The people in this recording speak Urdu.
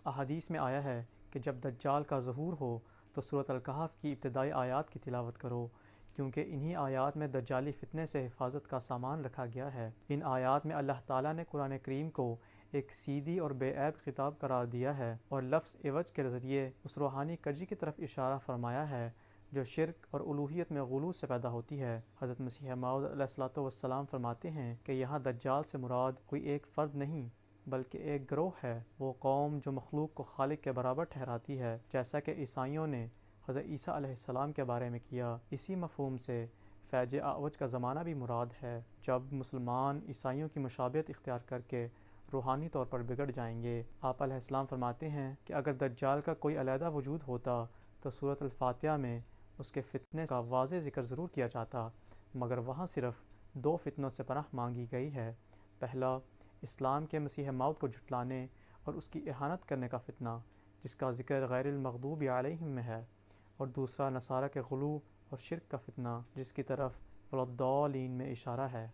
احادیث میں آیا ہے کہ جب دجال کا ظہور ہو تو سورۃ الکہف کی ابتدائی آیات کی تلاوت کرو، کیونکہ انہی آیات میں دجالی فتنے سے حفاظت کا سامان رکھا گیا ہے۔ ان آیات میں اللہ تعالیٰ نے قرآن کریم کو ایک سیدھی اور بے عیب خطاب قرار دیا ہے اور لفظ عوج کے ذریعے اس روحانی کجی کی طرف اشارہ فرمایا ہے جو شرک اور الوہیت میں غلو سے پیدا ہوتی ہے۔ حضرت مسیح موعود علیہ الصلوۃ والسلام فرماتے ہیں کہ یہاں دجال سے مراد کوئی ایک فرد نہیں بلکہ ایک گروہ ہے، وہ قوم جو مخلوق کو خالق کے برابر ٹھہراتی ہے، جیسا کہ عیسائیوں نے حضرت عیسیٰ علیہ السلام کے بارے میں کیا۔ اسی مفہوم سے فیض اعوج کا زمانہ بھی مراد ہے، جب مسلمان عیسائیوں کی مشابہت اختیار کر کے روحانی طور پر بگڑ جائیں گے۔ آپ علیہ السلام فرماتے ہیں کہ اگر دجال کا کوئی علیحدہ وجود ہوتا تو سورۃ الفاتحہ میں اس کے فتنے کا واضح ذکر ضرور کیا جاتا، مگر وہاں صرف 2 فتنوں سے پناہ مانگی گئی ہے۔ پہلا، اسلام کے مسیح موعود کو جھٹلانے اور اس کی اہانت کرنے کا فتنہ، جس کا ذکر غیر المغضوب علیہم میں ہے، اور دوسرا نصارہ کے غلو اور شرک کا فتنہ، جس کی طرف ولا الضالین میں اشارہ ہے۔